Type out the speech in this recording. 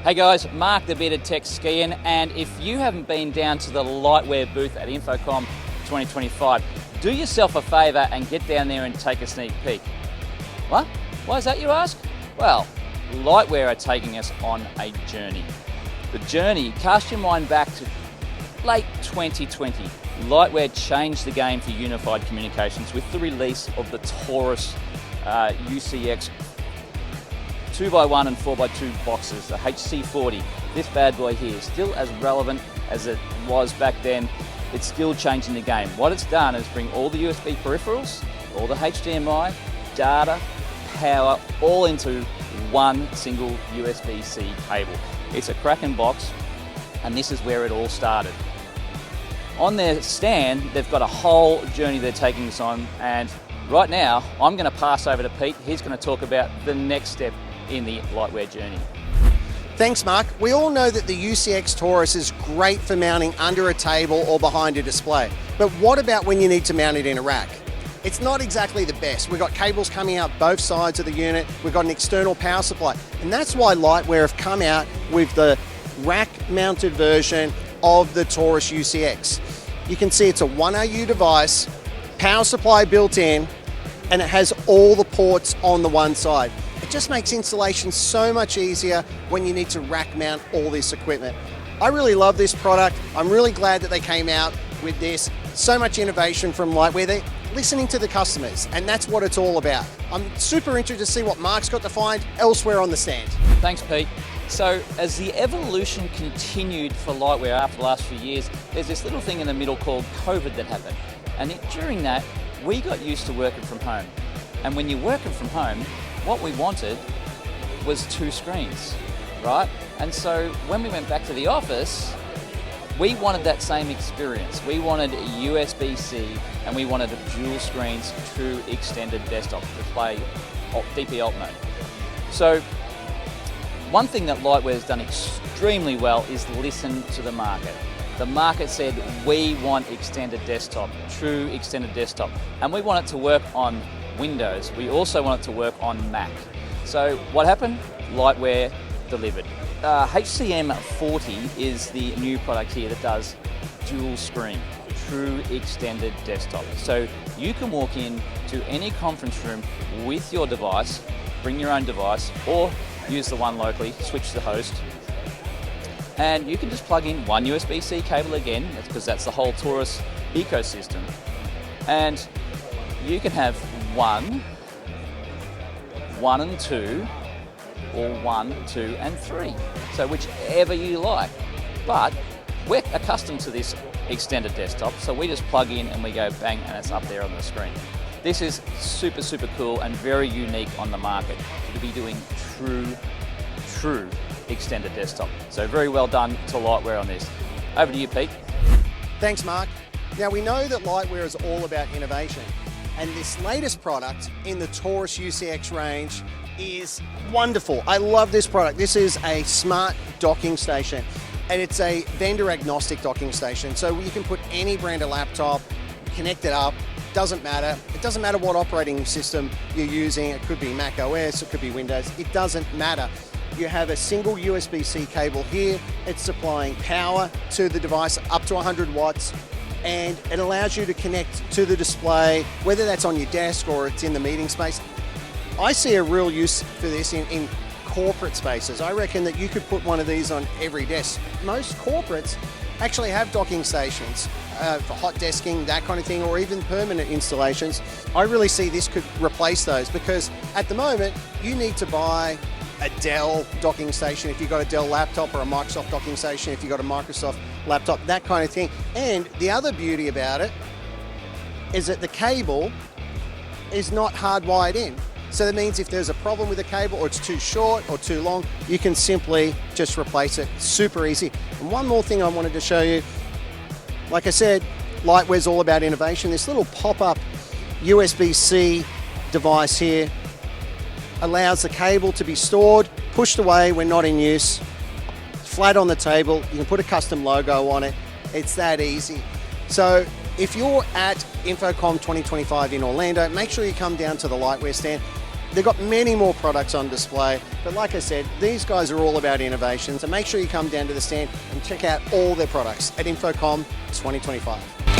Hey guys, Mark the Bearded Tech Skehan, and if you haven't been down to the Lightware booth at InfoComm 2025, do yourself a favour and get down there and take a sneak peek. What? Why is that, you ask? Well, Lightware are taking us on a journey. The journey, cast your mind back to late 2020. Lightware changed the game for unified communications with the release of the Taurus UCX 2x1 and 4x2 boxes, the HC40. This bad boy here is still as relevant as it was back then. It's still changing the game. What it's done is bring all the USB peripherals, all the HDMI, data, power, all into one single USB-C cable. It's a cracking box, and this is where it all started. On their stand, they've got a whole journey they're taking us on, and right now, I'm going to pass over to Pete. He's going to talk about the next step in the Lightware journey. Thanks, Mark. We all know that the UCX Taurus is great for mounting under a table or behind a display. But what about when you need to mount it in a rack? It's not exactly the best. We've got cables coming out both sides of the unit. We've got an external power supply. And that's why Lightware have come out with the rack-mounted version of the Taurus UCX. You can see it's a 1RU device, power supply built in, and it has all the ports on the one side. It just makes installation so much easier when you need to rack mount all this equipment. I really love this product. I'm really glad that they came out with this. So much innovation from Lightware. They're listening to the customers, and that's what it's all about. I'm super interested to see what Mark's got to find elsewhere on the stand. Thanks, Pete. So as the evolution continued for Lightware after the last few years, there's this little thing in the middle called COVID that happened. And during that, we got used to working from home. And when you're working from home, what we wanted was two screens, right? And so when we went back to the office, we wanted that same experience. We wanted a USB-C and we wanted a dual screens true extended desktop to play DP alt mode. So one thing that Lightware has done extremely well is listen to the market. The market said, we want extended desktop, true extended desktop. And we want it to work on Windows. We also want it to work on Mac. So what happened? Lightware delivered. HCM40 is the new product here that does dual screen, true extended desktop. So you can walk in to any conference room with your device, bring your own device, or use the one locally, switch the host, and you can just plug in one USB-C cable again, because that's the whole Taurus ecosystem, and you can have one and two, or 1, 2 and 3. So whichever you like. But we're accustomed to this extended desktop, so we just plug in and we go bang and it's up there on the screen. This is super, super cool and very unique on the market to be doing true extended desktop. So very well done to Lightware on this. Over to you, Pete. Thanks, Mark. Now we know that Lightware is all about innovation, and this latest product in the Taurus UCX range is wonderful. I love this product. This is a smart docking station, and it's a vendor agnostic docking station. So you can put any brand of laptop, connect it up, doesn't matter. It doesn't matter what operating system you're using. It could be Mac OS, it could be Windows. It doesn't matter. You have a single USB-C cable here. It's supplying power to the device up to 100 watts. And it allows you to connect to the display, whether that's on your desk or it's in the meeting space. I see a real use for this in corporate spaces. I reckon that you could put one of these on every desk. Most corporates actually have docking stations for hot desking, that kind of thing, or even permanent installations. I really see this could replace those, because at the moment, you need to buy a Dell docking station if you've got a Dell laptop, or a Microsoft docking station if you've got a Microsoft laptop, that kind of thing. And the other beauty about it is that the cable is not hardwired in. So that means if there's a problem with the cable, or it's too short or too long, you can simply just replace it. Super easy. And one more thing I wanted to show you. Like I said, Lightware's all about innovation. This little pop-up USB-C device here allows the cable to be stored, pushed away when not in use, flat on the table. You can put a custom logo on it. It's that easy. So if you're at InfoComm 2025 in Orlando, make sure you come down to the Lightware stand. They've got many more products on display, but like I said, these guys are all about innovation, so make sure you come down to the stand and check out all their products at InfoComm 2025.